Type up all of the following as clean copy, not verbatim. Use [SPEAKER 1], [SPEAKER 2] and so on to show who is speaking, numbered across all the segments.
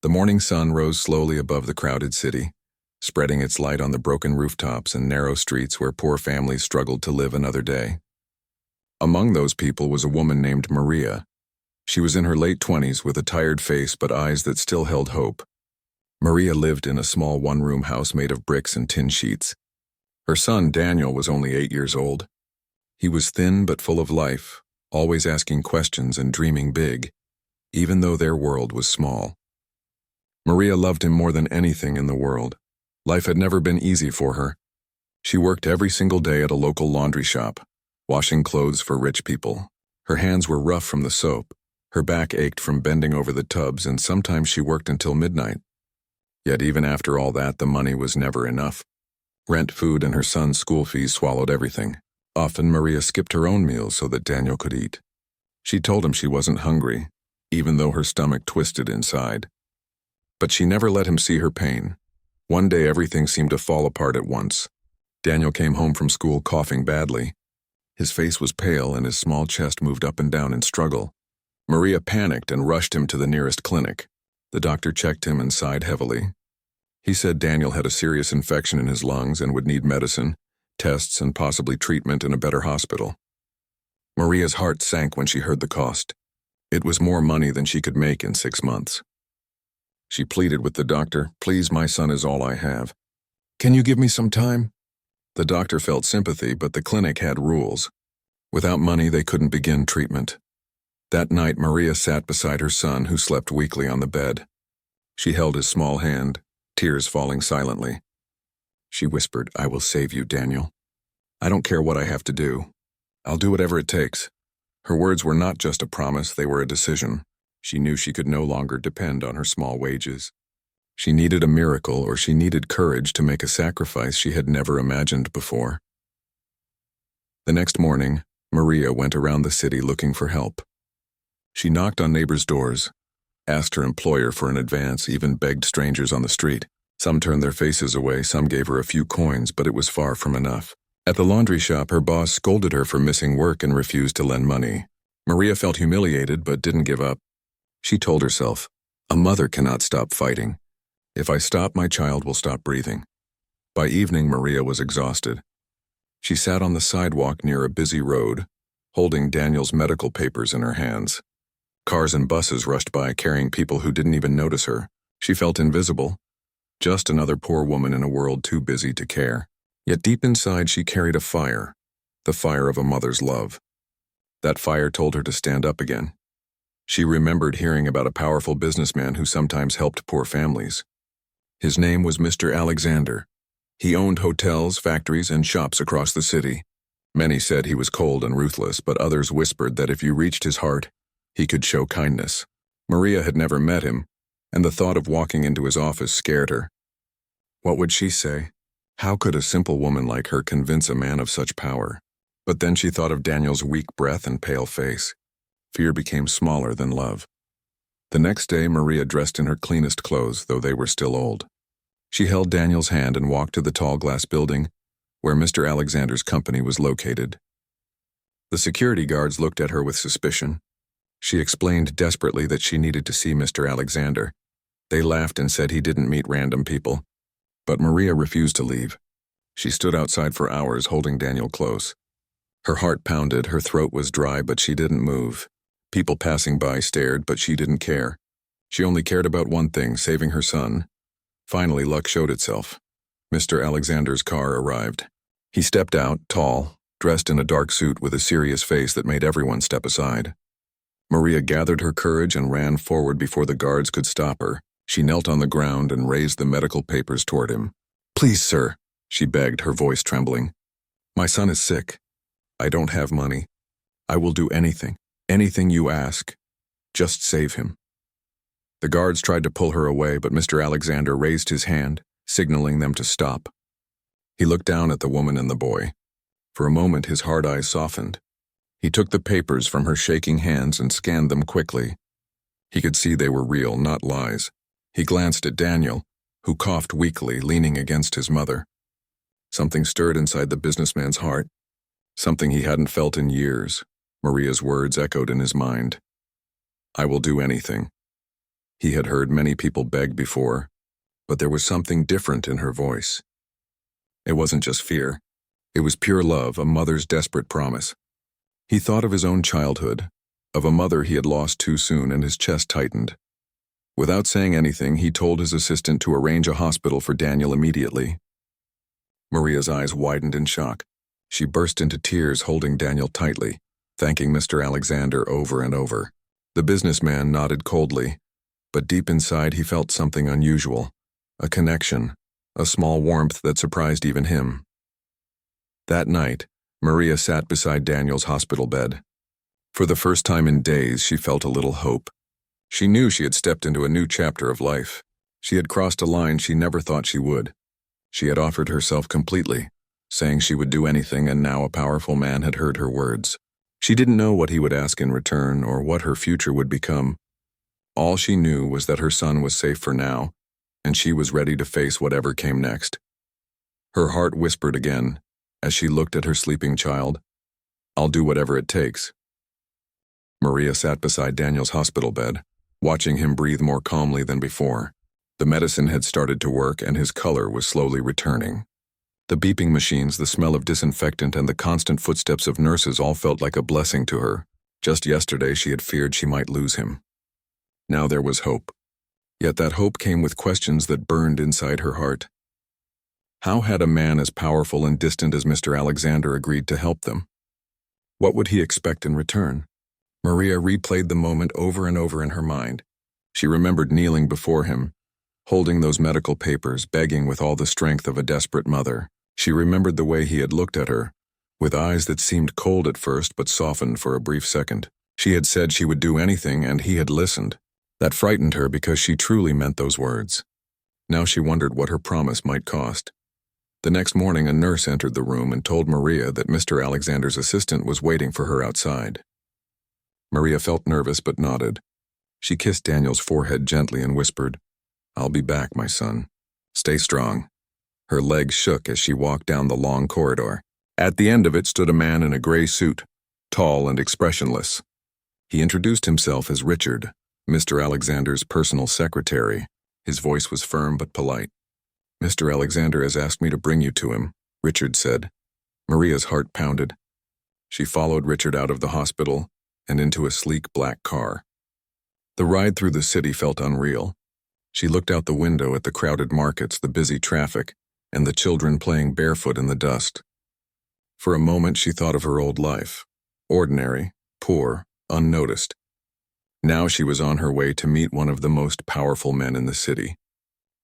[SPEAKER 1] The morning sun rose slowly above the crowded city, spreading its light on the broken rooftops and narrow streets where poor families struggled to live another day. Among those people was a woman named Maria. She was in her late 20s with a tired face but eyes that still held hope. Maria lived in a small one-room house made of bricks and tin sheets. Her son, Daniel, was only 8 years old. He was thin but full of life, always asking questions and dreaming big, even though their world was small. Maria loved him more than anything in the world. Life had never been easy for her. She worked every single day at a local laundry shop, washing clothes for rich people. Her hands were rough from the soap, her back ached from bending over the tubs, and sometimes she worked until midnight. Yet even after all that, the money was never enough. Rent, food, and her son's school fees swallowed everything. Often Maria skipped her own meals so that Daniel could eat. She told him she wasn't hungry, even though her stomach twisted inside. But she never let him see her pain. One day everything seemed to fall apart at once. Daniel came home from school coughing badly. His face was pale and his small chest moved up and down in struggle. Maria panicked and rushed him to the nearest clinic. The doctor checked him and sighed heavily. He said Daniel had a serious infection in his lungs and would need medicine, tests, and possibly treatment in a better hospital. Maria's heart sank when she heard the cost. It was more money than she could make in 6 months. She pleaded with the doctor, "Please, my son is all I have. Can you give me some time?" The doctor felt sympathy, but the clinic had rules. Without money, they couldn't begin treatment. That night, Maria sat beside her son, who slept weakly on the bed. She held his small hand, tears falling silently. She whispered, "I will save you, Daniel. I don't care what I have to do. I'll do whatever it takes." Her words were not just a promise, they were a decision. She knew she could no longer depend on her small wages. She needed a miracle, or she needed courage to make a sacrifice she had never imagined before. The next morning, Maria went around the city looking for help. She knocked on neighbors' doors, asked her employer for an advance, even begged strangers on the street. Some turned their faces away, some gave her a few coins, but it was far from enough. At the laundry shop, her boss scolded her for missing work and refused to lend money. Maria felt humiliated but didn't give up. She told herself, "A mother cannot stop fighting. If I stop, my child will stop breathing." By evening, Maria was exhausted. She sat on the sidewalk near a busy road, holding Daniel's medical papers in her hands. Cars and buses rushed by, carrying people who didn't even notice her. She felt invisible, just another poor woman in a world too busy to care. Yet deep inside, she carried a fire, the fire of a mother's love. That fire told her to stand up again. She remembered hearing about a powerful businessman who sometimes helped poor families. His name was Mr. Alexander. He owned hotels, factories, and shops across the city. Many said he was cold and ruthless, but others whispered that if you reached his heart, he could show kindness. Maria had never met him, and the thought of walking into his office scared her. What would she say? How could a simple woman like her convince a man of such power? But then she thought of Daniel's weak breath and pale face. Fear became smaller than love. The next day, Maria dressed in her cleanest clothes, though they were still old. She held Daniel's hand and walked to the tall glass building where Mr. Alexander's company was located. The security guards looked at her with suspicion. She explained desperately that she needed to see Mr. Alexander. They laughed and said he didn't meet random people. But Maria refused to leave. She stood outside for hours, holding Daniel close. Her heart pounded, her throat was dry, but she didn't move. People passing by stared, but she didn't care. She only cared about one thing, saving her son. Finally, luck showed itself. Mr. Alexander's car arrived. He stepped out, tall, dressed in a dark suit with a serious face that made everyone step aside. Maria gathered her courage and ran forward before the guards could stop her. She knelt on the ground and raised the medical papers toward him. "Please, sir," she begged, her voice trembling. "My son is sick. I don't have money. I will do anything you ask. Just save him." The guards tried to pull her away, but Mr. Alexander raised his hand, signaling them to stop. He looked down at the woman and the boy. For a moment, his hard eyes softened. He took the papers from her shaking hands and scanned them quickly. He could see they were real, not lies. He glanced at Daniel, who coughed weakly, leaning against his mother. Something stirred inside the businessman's heart, something he hadn't felt in years. Maria's words echoed in his mind. "I will do anything." He had heard many people beg before, but there was something different in her voice. It wasn't just fear. It was pure love, a mother's desperate promise. He thought of his own childhood, of a mother he had lost too soon, and his chest tightened. Without saying anything, he told his assistant to arrange a hospital for Daniel immediately. Maria's eyes widened in shock. She burst into tears, holding Daniel tightly, thanking Mr. Alexander over and over. The businessman nodded coldly, but deep inside he felt something unusual, a connection, a small warmth that surprised even him. That night, Maria sat beside Daniel's hospital bed. For the first time in days, she felt a little hope. She knew she had stepped into a new chapter of life. She had crossed a line she never thought she would. She had offered herself completely, saying she would do anything, and now a powerful man had heard her words. She didn't know what he would ask in return or what her future would become. All she knew was that her son was safe for now, and she was ready to face whatever came next. Her heart whispered again as she looked at her sleeping child, "I'll do whatever it takes." Maria sat beside Daniel's hospital bed, watching him breathe more calmly than before. The medicine had started to work, and his color was slowly returning. The beeping machines, the smell of disinfectant, and the constant footsteps of nurses all felt like a blessing to her. Just yesterday she had feared she might lose him. Now there was hope. Yet that hope came with questions that burned inside her heart. How had a man as powerful and distant as Mr. Alexander agreed to help them? What would he expect in return? Maria replayed the moment over and over in her mind. She remembered kneeling before him, holding those medical papers, begging with all the strength of a desperate mother. She remembered the way he had looked at her, with eyes that seemed cold at first but softened for a brief second. She had said she would do anything, and he had listened. That frightened her because she truly meant those words. Now she wondered what her promise might cost. The next morning, a nurse entered the room and told Maria that Mr. Alexander's assistant was waiting for her outside. Maria felt nervous but nodded. She kissed Daniel's forehead gently and whispered, "I'll be back, my son. Stay strong." Her legs shook as she walked down the long corridor. At the end of it stood a man in a gray suit, tall and expressionless. He introduced himself as Richard, Mr. Alexander's personal secretary. His voice was firm but polite. "Mr. Alexander has asked me to bring you to him," Richard said. Maria's heart pounded. She followed Richard out of the hospital and into a sleek black car. The ride through the city felt unreal. She looked out the window at the crowded markets, the busy traffic, and the children playing barefoot in the dust. For a moment she thought of her old life, ordinary, poor, unnoticed. Now she was on her way to meet one of the most powerful men in the city.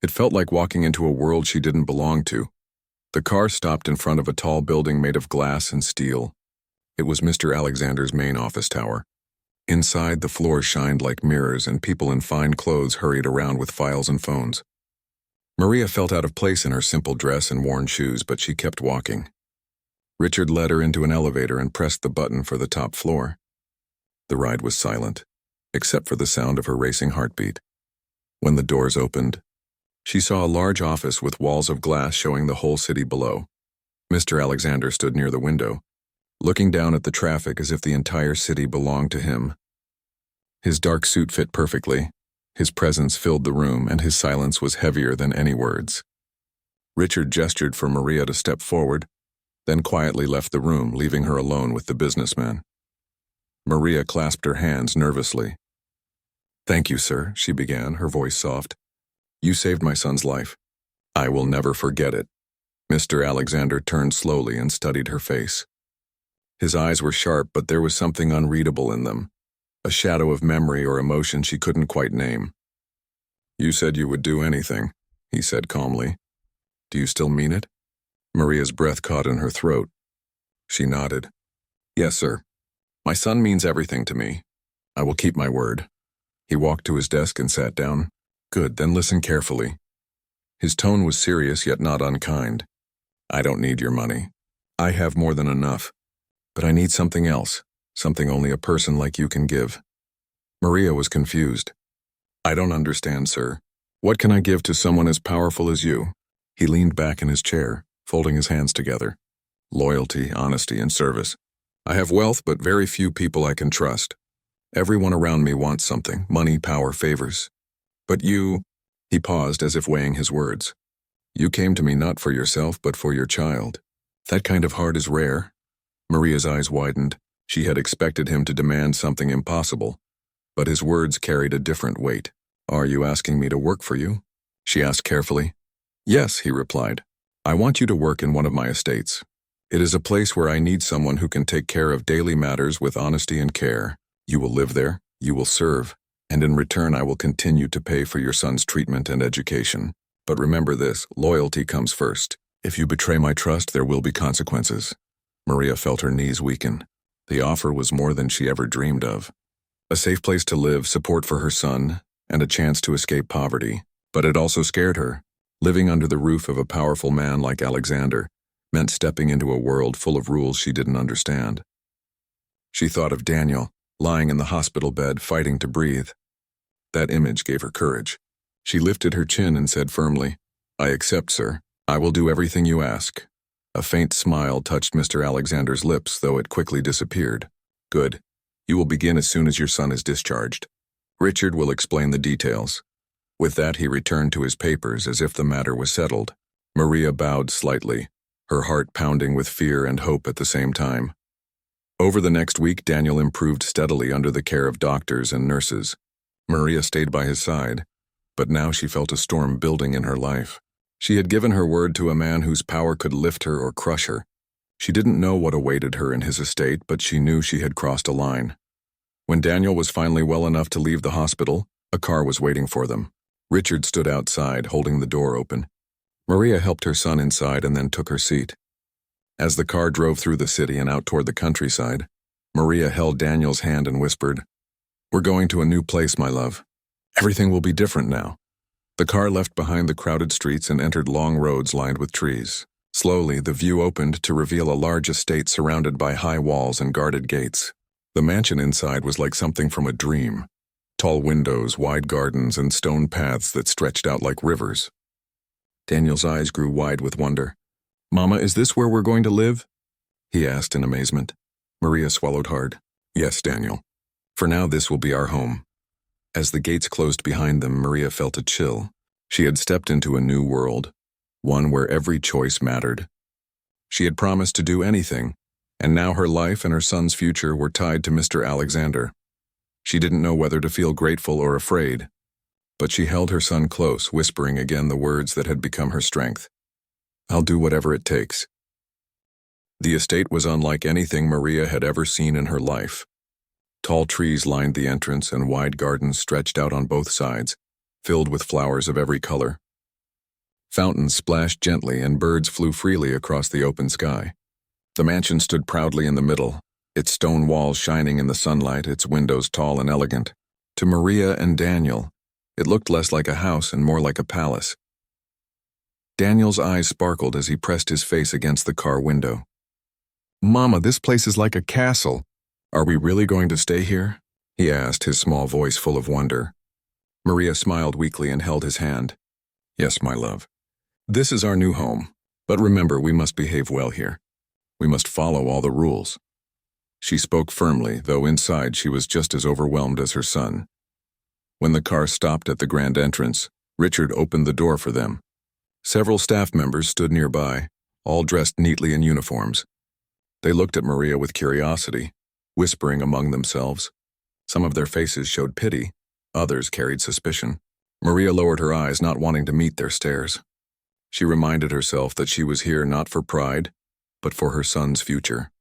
[SPEAKER 1] It felt like walking into a world she didn't belong to. The car stopped in front of a tall building made of glass and steel. It was Mr. Alexander's main office tower. Inside, the floors shined like mirrors, and people in fine clothes hurried around with files and phones. Maria felt out of place in her simple dress and worn shoes, but she kept walking. Richard led her into an elevator and pressed the button for the top floor. The ride was silent, except for the sound of her racing heartbeat. When the doors opened, she saw a large office with walls of glass showing the whole city below. Mr. Alexander stood near the window, looking down at the traffic as if the entire city belonged to him. His dark suit fit perfectly. His presence filled the room, and his silence was heavier than any words. Richard gestured for Maria to step forward, then quietly left the room, leaving her alone with the businessman. Maria clasped her hands nervously. "Thank you, sir," she began, her voice soft. "You saved my son's life. I will never forget it." Mr. Alexander turned slowly and studied her face. His eyes were sharp, but there was something unreadable in them, a shadow of memory or emotion she couldn't quite name. "You said you would do anything," he said calmly. "Do you still mean it?" Maria's breath caught in her throat. She nodded. "Yes, sir. My son means everything to me. I will keep my word." He walked to his desk and sat down. "Good, then listen carefully." His tone was serious yet not unkind. "I don't need your money. I have more than enough. But I need something else, something only a person like you can give." Maria was confused. "I don't understand, sir. What can I give to someone as powerful as you?" He leaned back in his chair, folding his hands together. "Loyalty, honesty, and service. I have wealth, but very few people I can trust. Everyone around me wants something: money, power, favors. But you, he paused as if weighing his words. You came to me not for yourself but for your child. That kind of heart is rare. Maria's eyes widened. She had expected him to demand something impossible, but his words carried a different weight. Are you asking me to work for you? She asked carefully. Yes, he replied. I want you to work in one of my estates. It is a place where I need someone who can take care of daily matters with honesty and care. You will live there, you will serve, and in return I will continue to pay for your son's treatment and education. But remember this, loyalty comes first. If you betray my trust, there will be consequences. Maria felt her knees weaken. The offer was more than she ever dreamed of. A safe place to live, support for her son, and a chance to escape poverty. But it also scared her. Living under the roof of a powerful man like Alexander meant stepping into a world full of rules she didn't understand. She thought of Daniel, lying in the hospital bed, fighting to breathe. That image gave her courage. She lifted her chin and said firmly, I accept, sir. I will do everything you ask. A faint smile touched Mr. Alexander's lips, though it quickly disappeared. Good. You will begin as soon as your son is discharged. Richard will explain the details. With that, he returned to his papers as if the matter was settled. Maria bowed slightly, her heart pounding with fear and hope at the same time. Over the next week, Daniel improved steadily under the care of doctors and nurses. Maria stayed by his side, but now she felt a storm building in her life. She had given her word to a man whose power could lift her or crush her. She didn't know what awaited her in his estate, but she knew she had crossed a line. When Daniel was finally well enough to leave the hospital, a car was waiting for them. Richard stood outside, holding the door open. Maria helped her son inside and then took her seat. As the car drove through the city and out toward the countryside, Maria held Daniel's hand and whispered, We're going to a new place, my love. Everything will be different now. The car left behind the crowded streets and entered long roads lined with trees. Slowly, the view opened to reveal a large estate surrounded by high walls and guarded gates. The mansion inside was like something from a dream. Tall windows, wide gardens, and stone paths that stretched out like rivers. Daniel's eyes grew wide with wonder. Mama, is this where we're going to live? He asked in amazement. Maria swallowed hard. Yes, Daniel. For now, this will be our home. As the gates closed behind them, Maria felt a chill. She had stepped into a new world, one where every choice mattered. She had promised to do anything, and now her life and her son's future were tied to Mr. Alexander. She didn't know whether to feel grateful or afraid, but she held her son close, whispering again the words that had become her strength. I'll do whatever it takes. The estate was unlike anything Maria had ever seen in her life. Tall trees lined the entrance and wide gardens stretched out on both sides, filled with flowers of every color. Fountains splashed gently and birds flew freely across the open sky. The mansion stood proudly in the middle, its stone walls shining in the sunlight, its windows tall and elegant. To Maria and Daniel, it looked less like a house and more like a palace. Daniel's eyes sparkled as he pressed his face against the car window. Mama, this place is like a castle. Are we really going to stay here? He asked, his small voice full of wonder. Maria smiled weakly and held his hand. Yes, my love. This is our new home, but remember, we must behave well here. We must follow all the rules. She spoke firmly, though inside she was just as overwhelmed as her son. When the car stopped at the grand entrance, Richard opened the door for them. Several staff members stood nearby, all dressed neatly in uniforms. They looked at Maria with curiosity, whispering among themselves. Some of their faces showed pity, others carried suspicion. Maria lowered her eyes, not wanting to meet their stares. She reminded herself that she was here not for pride, but for her son's future.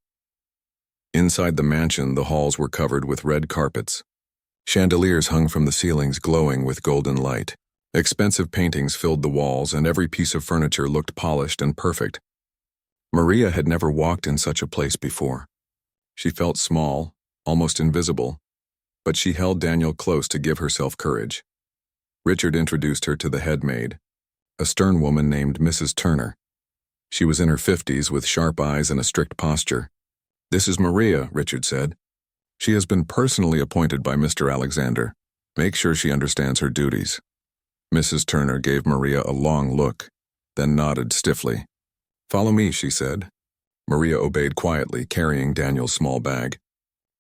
[SPEAKER 1] Inside the mansion, the halls were covered with red carpets. Chandeliers hung from the ceilings, glowing with golden light. Expensive paintings filled the walls, and every piece of furniture looked polished and perfect. Maria had never walked in such a place before. She felt small, almost invisible, but she held Daniel close to give herself courage. Richard introduced her to the head maid, a stern woman named Mrs. Turner. She was in her 50s with sharp eyes and a strict posture. This is Maria, Richard said. She has been personally appointed by Mr. Alexander. Make sure she understands her duties. Mrs. Turner gave Maria a long look, then nodded stiffly. Follow me, she said. Maria obeyed quietly, carrying Daniel's small bag.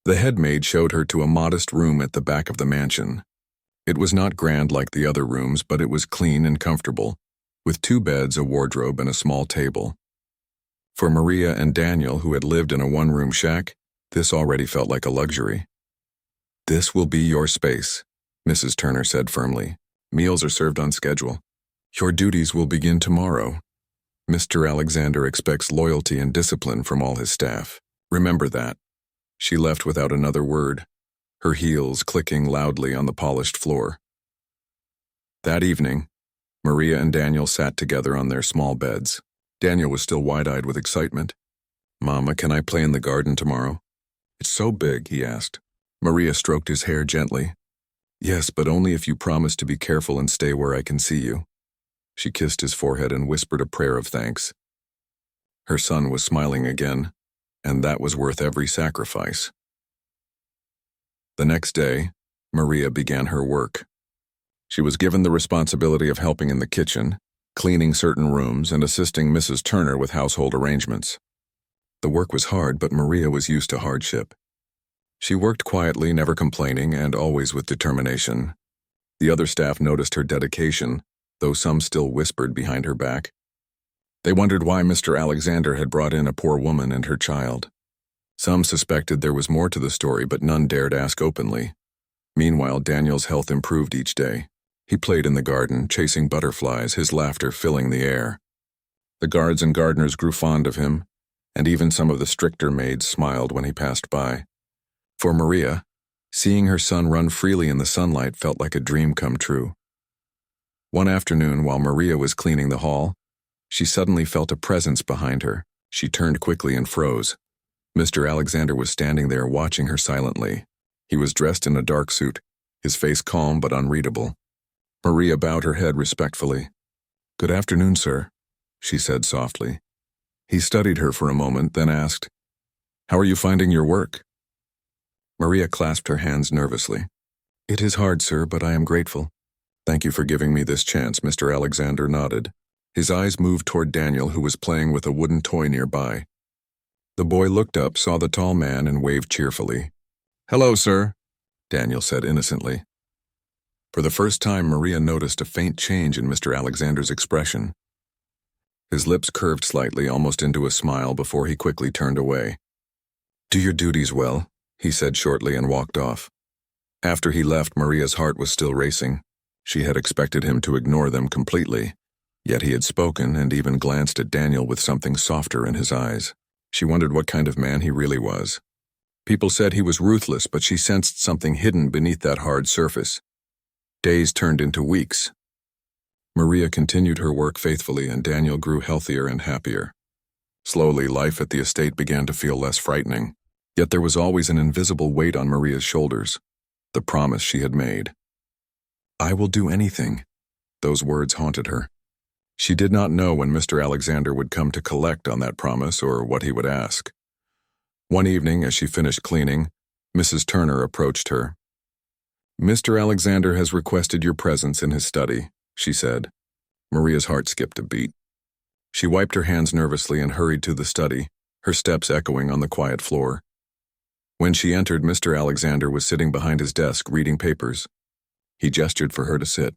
[SPEAKER 1] The head maid showed her to a modest room at the back of the mansion. It was not grand like the other rooms, but it was clean and comfortable, with 2 beds, a wardrobe, and a small table. For Maria and Daniel, who had lived in a one-room shack, this already felt like a luxury. "This will be your space," Mrs. Turner said firmly. "Meals are served on schedule. Your duties will begin tomorrow. Mr. Alexander expects loyalty and discipline from all his staff. Remember that." She left without another word, her heels clicking loudly on the polished floor. That evening, Maria and Daniel sat together on their small beds. Daniel was still wide-eyed with excitement. "Mama, can I play in the garden tomorrow?" "It's so big," he asked. Maria stroked his hair gently. "Yes, but only if you promise to be careful and stay where I can see you." She kissed his forehead and whispered a prayer of thanks. Her son was smiling again, and that was worth every sacrifice. The next day, Maria began her work. She was given the responsibility of helping in the kitchen, cleaning certain rooms, and assisting Mrs. Turner with household arrangements. The work was hard, but Maria was used to hardship. She worked quietly, never complaining, and always with determination. The other staff noticed her dedication, though some still whispered behind her back. They wondered why Mr. Alexander had brought in a poor woman and her child. Some suspected there was more to the story, but none dared ask openly. Meanwhile, Daniel's health improved each day. He played in the garden, chasing butterflies, his laughter filling the air. The guards and gardeners grew fond of him, and even some of the stricter maids smiled when he passed by. For Maria, seeing her son run freely in the sunlight felt like a dream come true. One afternoon, while Maria was cleaning the hall, she suddenly felt a presence behind her. She turned quickly and froze. Mr. Alexander was standing there watching her silently. He was dressed in a dark suit, his face calm but unreadable. Maria bowed her head respectfully. "Good afternoon, sir," she said softly. He studied her for a moment, then asked, "How are you finding your work?" Maria clasped her hands nervously. "It is hard, sir, but I am grateful." "Thank you for giving me this chance," Mr. Alexander nodded. His eyes moved toward Daniel, who was playing with a wooden toy nearby. The boy looked up, saw the tall man, and waved cheerfully. "Hello, sir," Daniel said innocently. For the first time, Maria noticed a faint change in Mr. Alexander's expression. His lips curved slightly, almost into a smile, before he quickly turned away. "Do your duties well," he said shortly and walked off. After he left, Maria's heart was still racing. She had expected him to ignore them completely, yet he had spoken and even glanced at Daniel with something softer in his eyes. She wondered what kind of man he really was. People said he was ruthless, but she sensed something hidden beneath that hard surface. Days turned into weeks. Maria continued her work faithfully, and Daniel grew healthier and happier. Slowly, life at the estate began to feel less frightening, yet there was always an invisible weight on Maria's shoulders, the promise she had made. "I will do anything." Those words haunted her. She did not know when Mr. Alexander would come to collect on that promise or what he would ask. One evening, as she finished cleaning, Mrs. Turner approached her. "Mr. Alexander has requested your presence in his study," she said. Maria's heart skipped a beat. She wiped her hands nervously and hurried to the study, her steps echoing on the quiet floor. When she entered, Mr. Alexander was sitting behind his desk reading papers. He gestured for her to sit.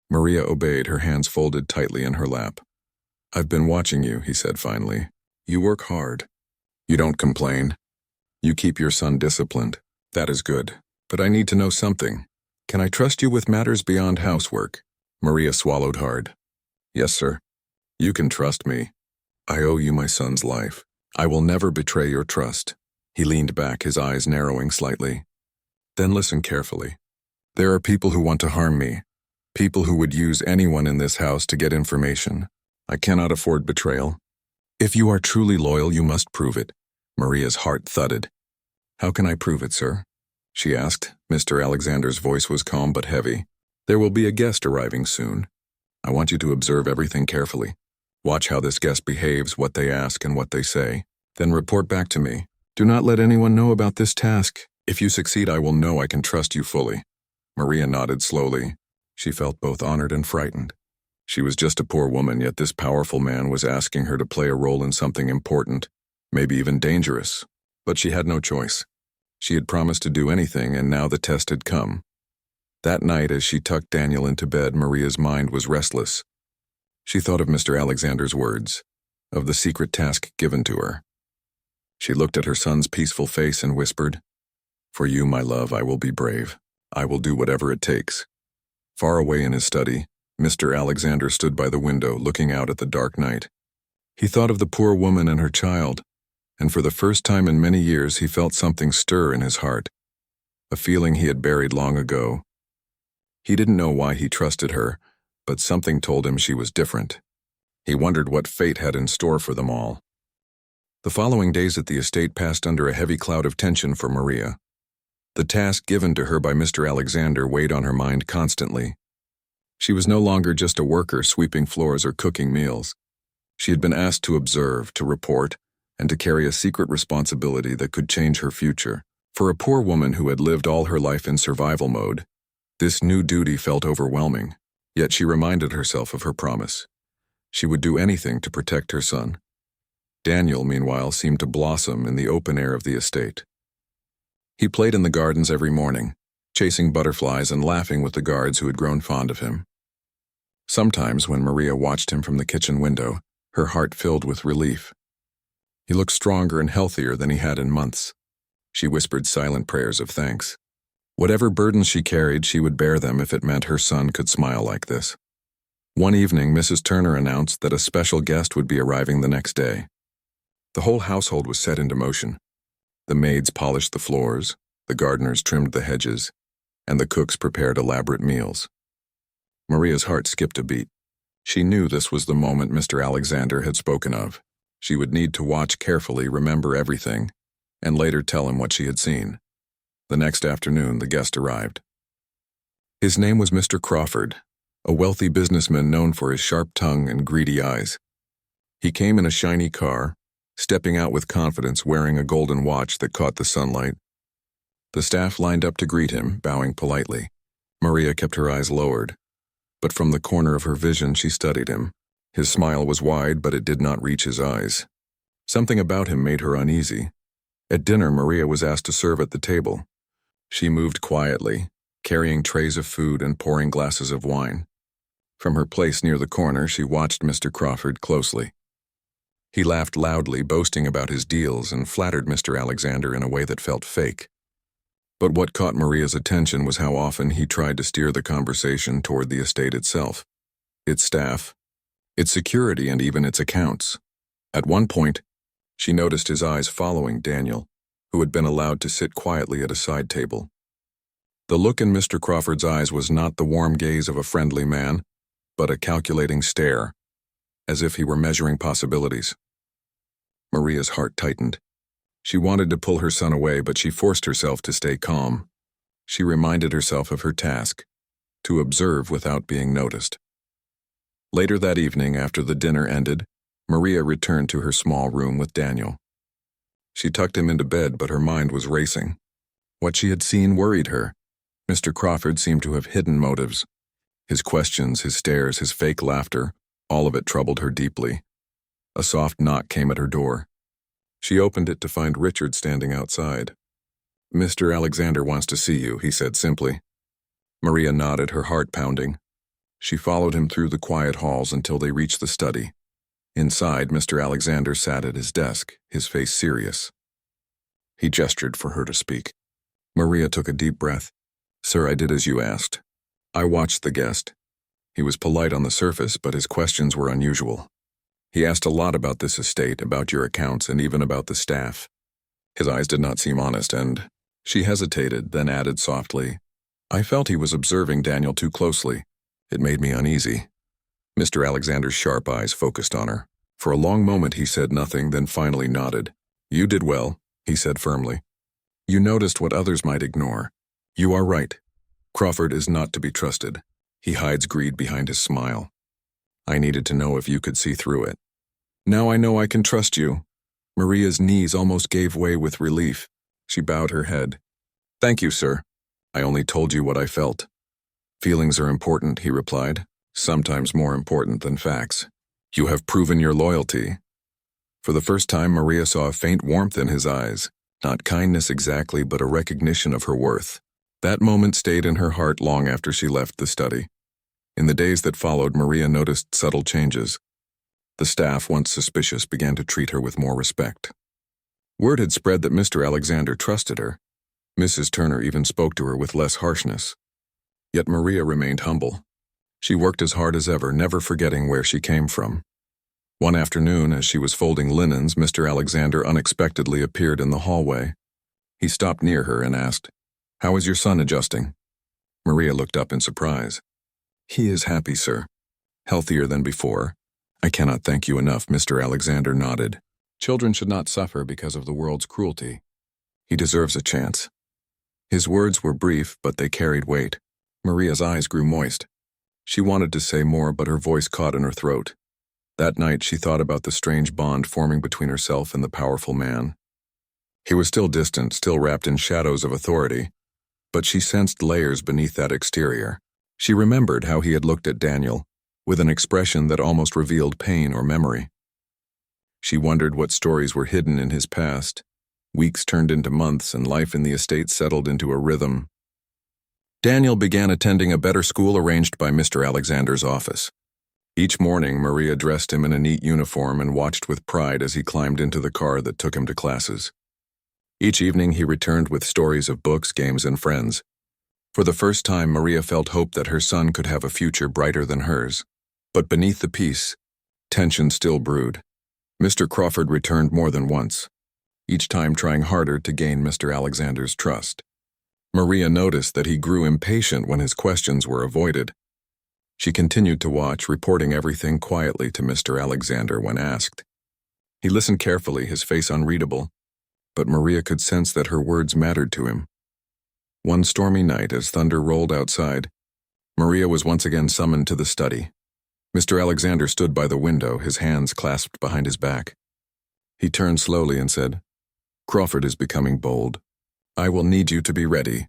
[SPEAKER 1] Maria obeyed, her hands folded tightly in her lap. "I've been watching you," he said finally. "You work hard. You don't complain. You keep your son disciplined. That is good. But I need to know something. Can I trust you with matters beyond housework?" Maria swallowed hard. "Yes, sir. You can trust me. I owe you my son's life. I will never betray your trust." He leaned back, his eyes narrowing slightly. "Then listen carefully. There are people who want to harm me. People who would use anyone in this house to get information. I cannot afford betrayal. If you are truly loyal, you must prove it." Maria's heart thudded. "How can I prove it, sir?" she asked. Mr. Alexander's voice was calm but heavy. "There will be a guest arriving soon. I want you to observe everything carefully. Watch how this guest behaves, what they ask, and what they say. Then report back to me. Do not let anyone know about this task. If you succeed, I will know I can trust you fully." Maria nodded slowly. She felt both honored and frightened. She was just a poor woman, yet this powerful man was asking her to play a role in something important, maybe even dangerous. But she had no choice. She had promised to do anything, and now the test had come. That night, as she tucked Daniel into bed, Maria's mind was restless. She thought of Mr. Alexander's words, of the secret task given to her. She looked at her son's peaceful face and whispered, "For you, my love, I will be brave. I will do whatever it takes." Far away in his study, Mr. Alexander stood by the window, looking out at the dark night. He thought of the poor woman and her child, and for the first time in many years he felt something stir in his heart, a feeling he had buried long ago. He didn't know why he trusted her, but something told him she was different. He wondered what fate had in store for them all. The following days at the estate passed under a heavy cloud of tension for Maria. The task given to her by Mr. Alexander weighed on her mind constantly. She was no longer just a worker sweeping floors or cooking meals. She had been asked to observe, to report, and to carry a secret responsibility that could change her future. For a poor woman who had lived all her life in survival mode, this new duty felt overwhelming, yet she reminded herself of her promise. She would do anything to protect her son. Daniel, meanwhile, seemed to blossom in the open air of the estate. He played in the gardens every morning, chasing butterflies and laughing with the guards who had grown fond of him. Sometimes, when Maria watched him from the kitchen window, her heart filled with relief. He looked stronger and healthier than he had in months. She whispered silent prayers of thanks. Whatever burdens she carried, she would bear them if it meant her son could smile like this. One evening, Mrs. Turner announced that a special guest would be arriving the next day. The whole household was set into motion. The maids polished the floors, the gardeners trimmed the hedges, and the cooks prepared elaborate meals. Maria's heart skipped a beat. She knew this was the moment Mr. Alexander had spoken of. She would need to watch carefully, remember everything, and later tell him what she had seen. The next afternoon, the guest arrived. His name was Mr. Crawford, a wealthy businessman known for his sharp tongue and greedy eyes. He came in a shiny car, stepping out with confidence, wearing a golden watch that caught the sunlight. The staff lined up to greet him, bowing politely. Maria kept her eyes lowered, but from the corner of her vision she studied him. His smile was wide, but it did not reach his eyes. Something about him made her uneasy. At dinner, Maria was asked to serve at the table. She moved quietly, carrying trays of food and pouring glasses of wine. From her place near the corner, she watched Mr. Crawford closely. He laughed loudly, boasting about his deals, and flattered Mr. Alexander in a way that felt fake. But what caught Maria's attention was how often he tried to steer the conversation toward the estate itself, its staff, its security, and even its accounts. At one point, she noticed his eyes following Daniel, who had been allowed to sit quietly at a side table. The look in Mr. Crawford's eyes was not the warm gaze of a friendly man, but a calculating stare, as if he were measuring possibilities. Maria's heart tightened. She wanted to pull her son away, but she forced herself to stay calm. She reminded herself of her task, to observe without being noticed. Later that evening, after the dinner ended, Maria returned to her small room with Daniel. She tucked him into bed, but her mind was racing. What she had seen worried her. Mr. Crawford seemed to have hidden motives. His questions, his stares, his fake laughter, all of it troubled her deeply. A soft knock came at her door. She opened it to find Richard standing outside. "Mr. Alexander wants to see you," he said simply. Maria nodded, her heart pounding. She followed him through the quiet halls until they reached the study. Inside, Mr. Alexander sat at his desk, his face serious. He gestured for her to speak. Maria took a deep breath. "Sir, I did as you asked. I watched the guest. He was polite on the surface, but his questions were unusual. He asked a lot about this estate, about your accounts, and even about the staff. His eyes did not seem honest, and..." She hesitated, then added softly, "I felt he was observing Daniel too closely. It made me uneasy." Mr. Alexander's sharp eyes focused on her. For a long moment he said nothing, then finally nodded. "You did well," he said firmly. "You noticed what others might ignore. You are right. Crawford is not to be trusted. He hides greed behind his smile. I needed to know if you could see through it. Now I know I can trust you." Maria's knees almost gave way with relief. She bowed her head. "Thank you, sir. I only told you what I felt." "Feelings are important," he replied. "Sometimes more important than facts. You have proven your loyalty." For the first time, Maria saw a faint warmth in his eyes. Not kindness exactly, but a recognition of her worth. That moment stayed in her heart long after she left the study. In the days that followed, Maria noticed subtle changes. The staff, once suspicious, began to treat her with more respect. Word had spread that Mr. Alexander trusted her. Mrs. Turner even spoke to her with less harshness. Yet Maria remained humble. She worked as hard as ever, never forgetting where she came from. One afternoon, as she was folding linens, Mr. Alexander unexpectedly appeared in the hallway. He stopped near her and asked, "How is your son adjusting?" Maria looked up in surprise. "He is happy, sir. Healthier than before. I cannot thank you enough," Mr. Alexander nodded. "Children should not suffer because of the world's cruelty. He deserves a chance." His words were brief, but they carried weight. Maria's eyes grew moist. She wanted to say more, but her voice caught in her throat. That night, she thought about the strange bond forming between herself and the powerful man. He was still distant, still wrapped in shadows of authority, but she sensed layers beneath that exterior. She remembered how he had looked at Daniel, with an expression that almost revealed pain or memory. She wondered what stories were hidden in his past. Weeks turned into months, and life in the estate settled into a rhythm. Daniel began attending a better school arranged by Mr. Alexander's office. Each morning, Maria dressed him in a neat uniform and watched with pride as he climbed into the car that took him to classes. Each evening, he returned with stories of books, games, and friends. For the first time, Maria felt hope that her son could have a future brighter than hers. But beneath the peace, tension still brewed. Mr. Crawford returned more than once, each time trying harder to gain Mr. Alexander's trust. Maria noticed that he grew impatient when his questions were avoided. She continued to watch, reporting everything quietly to Mr. Alexander when asked. He listened carefully, his face unreadable, but Maria could sense that her words mattered to him. One stormy night, as thunder rolled outside, Maria was once again summoned to the study. Mr. Alexander stood by the window, his hands clasped behind his back. He turned slowly and said, "Crawford is becoming bold. I will need you to be ready.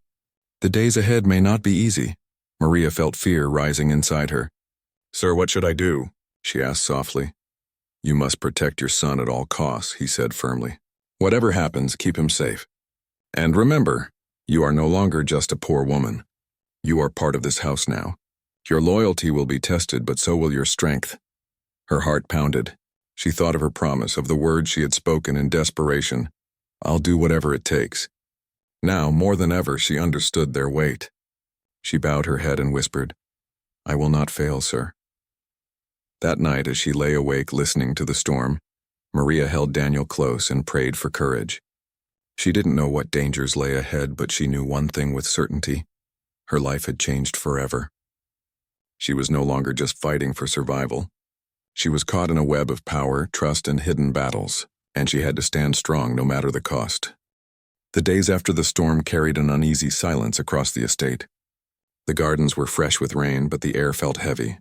[SPEAKER 1] The days ahead may not be easy." Maria felt fear rising inside her. "Sir, what should I do?" she asked softly. "You must protect your son at all costs," he said firmly. "Whatever happens, keep him safe. And remember, you are no longer just a poor woman. You are part of this house now. Your loyalty will be tested, but so will your strength." Her heart pounded. She thought of her promise, of the words she had spoken in desperation. "I'll do whatever it takes." Now, more than ever, she understood their weight. She bowed her head and whispered, "I will not fail, sir." That night, as she lay awake listening to the storm, Maria held Daniel close and prayed for courage. She didn't know what dangers lay ahead, but she knew one thing with certainty. Her life had changed forever. She was no longer just fighting for survival. She was caught in a web of power, trust, and hidden battles, and she had to stand strong no matter the cost. The days after the storm carried an uneasy silence across the estate. The gardens were fresh with rain, but the air felt heavy.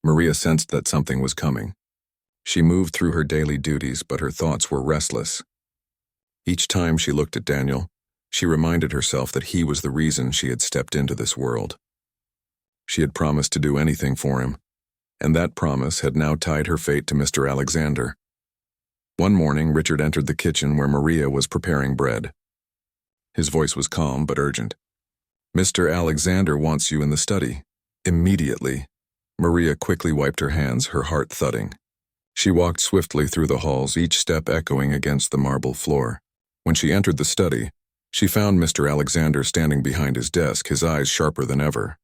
[SPEAKER 1] Maria sensed that something was coming. She moved through her daily duties, but her thoughts were restless. Each time she looked at Daniel, she reminded herself that he was the reason she had stepped into this world. She had promised to do anything for him, and that promise had now tied her fate to Mr. Alexander. One morning, Richard entered the kitchen where Maria was preparing bread. His voice was calm but urgent. "Mr. Alexander wants you in the study. Immediately." Maria quickly wiped her hands, her heart thudding. She walked swiftly through the halls, each step echoing against the marble floor. When she entered the study, she found Mr. Alexander standing behind his desk, his eyes sharper than ever.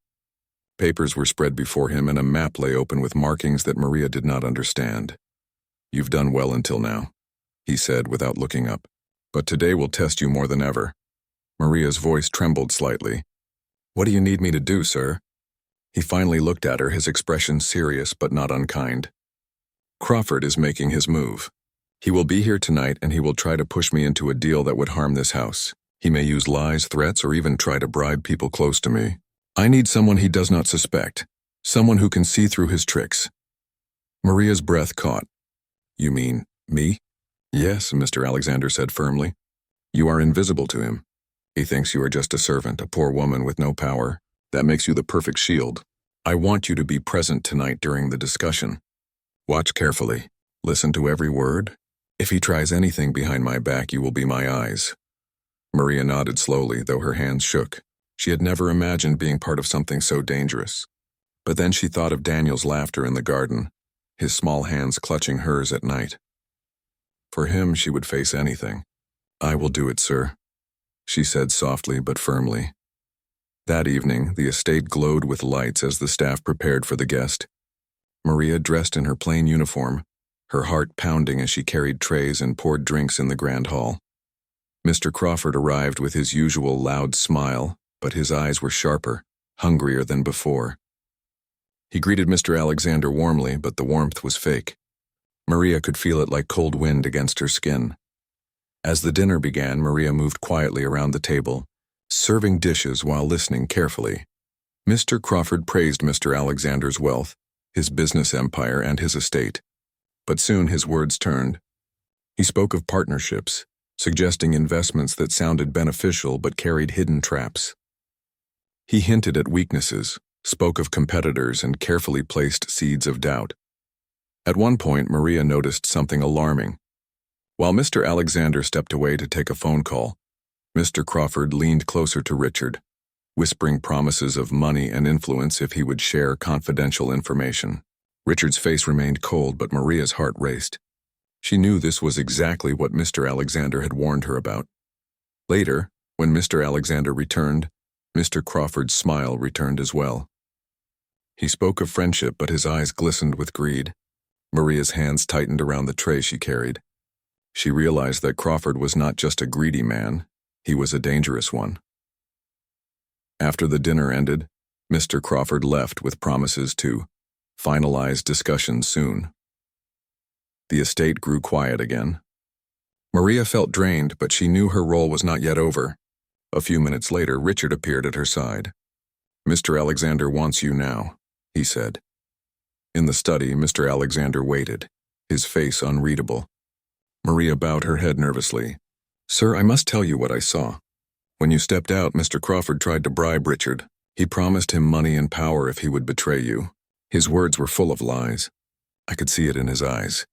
[SPEAKER 1] Papers were spread before him, and a map lay open with markings that Maria did not understand. "You've done well until now," he said without looking up. "But today will test you more than ever." Maria's voice trembled slightly. "What do you need me to do, sir?" He finally looked at her, his expression serious but not unkind. "Crawford is making his move. He will be here tonight, and he will try to push me into a deal that would harm this house. He may use lies, threats, or even try to bribe people close to me. I need someone he does not suspect, someone who can see through his tricks." Maria's breath caught. "You mean me?" "Yes," Mr. Alexander said firmly. "You are invisible to him. He thinks you are just a servant, a poor woman with no power. That makes you the perfect shield. I want you to be present tonight during the discussion. Watch carefully. Listen to every word. If he tries anything behind my back, you will be my eyes." Maria nodded slowly, though her hands shook. She had never imagined being part of something so dangerous. But then she thought of Daniel's laughter in the garden, his small hands clutching hers at night. For him, she would face anything. "I will do it, sir," she said softly but firmly. That evening, the estate glowed with lights as the staff prepared for the guest. Maria dressed in her plain uniform, her heart pounding as she carried trays and poured drinks in the grand hall. Mr. Crawford arrived with his usual loud smile, but his eyes were sharper, hungrier than before. He greeted Mr. Alexander warmly, but the warmth was fake. Maria could feel it like cold wind against her skin. As the dinner began, Maria moved quietly around the table, serving dishes while listening carefully. Mr. Crawford praised Mr. Alexander's wealth, his business empire, and his estate. But soon his words turned. He spoke of partnerships, suggesting investments that sounded beneficial but carried hidden traps. He hinted at weaknesses, spoke of competitors, and carefully placed seeds of doubt. At one point, Maria noticed something alarming. While Mr. Alexander stepped away to take a phone call, Mr. Crawford leaned closer to Richard, whispering promises of money and influence if he would share confidential information. Richard's face remained cold, but Maria's heart raced. She knew this was exactly what Mr. Alexander had warned her about. Later, when Mr. Alexander returned, Mr. Crawford's smile returned as well. He spoke of friendship, but his eyes glistened with greed. Maria's hands tightened around the tray she carried. She realized that Crawford was not just a greedy man, he was a dangerous one. After the dinner ended, Mr. Crawford left with promises to finalize discussions soon. The estate grew quiet again. Maria felt drained, but she knew her role was not yet over. A few minutes later, Richard appeared at her side. "Mr. Alexander wants you now," he said. In the study, Mr. Alexander waited, his face unreadable. Maria bowed her head nervously. "Sir, I must tell you what I saw. When you stepped out, Mr. Crawford tried to bribe Richard. He promised him money and power if he would betray you. His words were full of lies. I could see it in his eyes."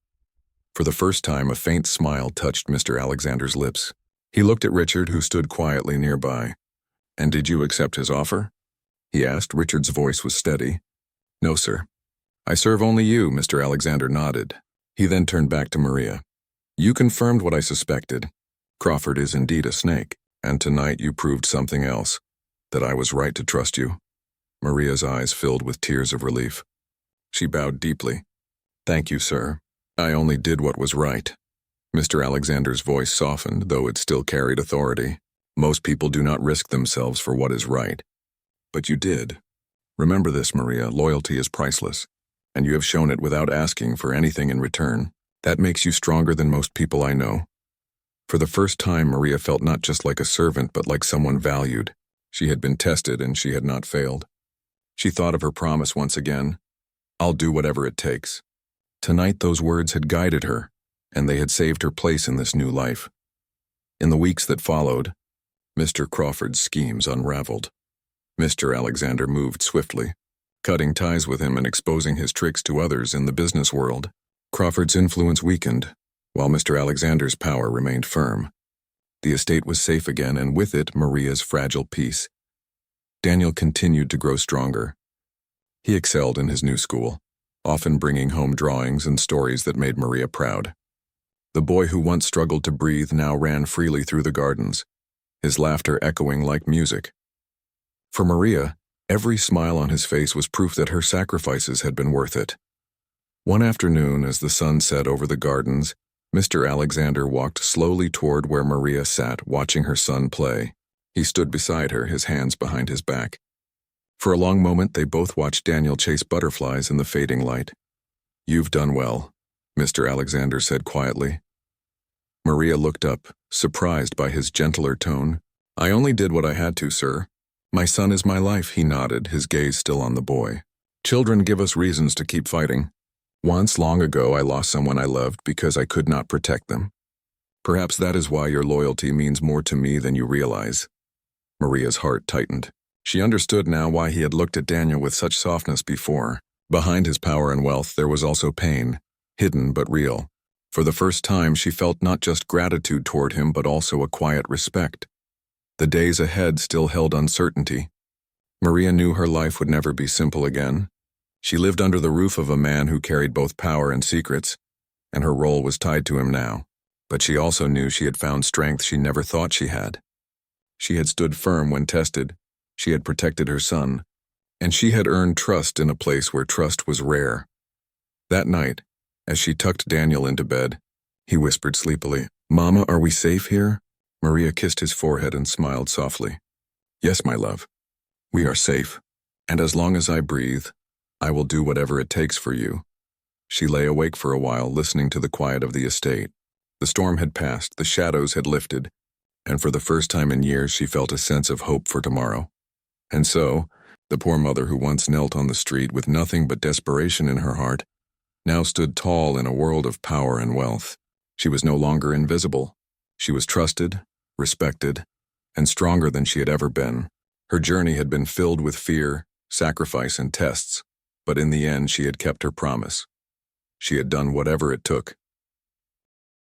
[SPEAKER 1] For the first time, a faint smile touched Mr. Alexander's lips. He looked at Richard, who stood quietly nearby. "And did you accept his offer?" he asked. Richard's voice was steady. "No, sir. I serve only you," Mr. Alexander nodded. He then turned back to Maria. "You confirmed what I suspected. Crawford is indeed a snake, and tonight you proved something else, that I was right to trust you." Maria's eyes filled with tears of relief. She bowed deeply. "Thank you, sir. I only did what was right." Mr. Alexander's voice softened, though it still carried authority. "Most people do not risk themselves for what is right. But you did. Remember this, Maria, loyalty is priceless, and you have shown it without asking for anything in return. That makes you stronger than most people I know." For the first time, Maria felt not just like a servant, but like someone valued. She had been tested, and she had not failed. She thought of her promise once again. "I'll do whatever it takes." Tonight, those words had guided her, and they had saved her place in this new life. In the weeks that followed, Mr. Crawford's schemes unraveled. Mr. Alexander moved swiftly, cutting ties with him and exposing his tricks to others in the business world. Crawford's influence weakened, while Mr. Alexander's power remained firm. The estate was safe again, and with it, Maria's fragile peace. Daniel continued to grow stronger. He excelled in his new school, often bringing home drawings and stories that made Maria proud. The boy who once struggled to breathe now ran freely through the gardens, his laughter echoing like music. For Maria, every smile on his face was proof that her sacrifices had been worth it. One afternoon, as the sun set over the gardens, Mr. Alexander walked slowly toward where Maria sat, watching her son play. He stood beside her, his hands behind his back. For a long moment, they both watched Daniel chase butterflies in the fading light. "You've done well," Mr. Alexander said quietly. Maria looked up, surprised by his gentler tone. "I only did what I had to, sir. My son is my life," he nodded, his gaze still on the boy. "Children give us reasons to keep fighting. Once, long ago, I lost someone I loved because I could not protect them. Perhaps that is why your loyalty means more to me than you realize." Maria's heart tightened. She understood now why he had looked at Daniel with such softness before. Behind his power and wealth, there was also pain, hidden but real. For the first time, she felt not just gratitude toward him, but also a quiet respect. The days ahead still held uncertainty. Maria knew her life would never be simple again. She lived under the roof of a man who carried both power and secrets, and her role was tied to him now. But she also knew she had found strength she never thought she had. She had stood firm when tested, she had protected her son, and she had earned trust in a place where trust was rare. That night, as she tucked Daniel into bed, he whispered sleepily, "Mama, are we safe here?" Maria kissed his forehead and smiled softly. "Yes, my love. We are safe, and as long as I breathe, I will do whatever it takes for you." She lay awake for a while, listening to the quiet of the estate. The storm had passed, the shadows had lifted, and for the first time in years she felt a sense of hope for tomorrow. And so, the poor mother who once knelt on the street with nothing but desperation in her heart, now stood tall in a world of power and wealth. She was no longer invisible. She was trusted, respected, and stronger than she had ever been. Her journey had been filled with fear, sacrifice, and tests, but in the end she had kept her promise. She had done whatever it took,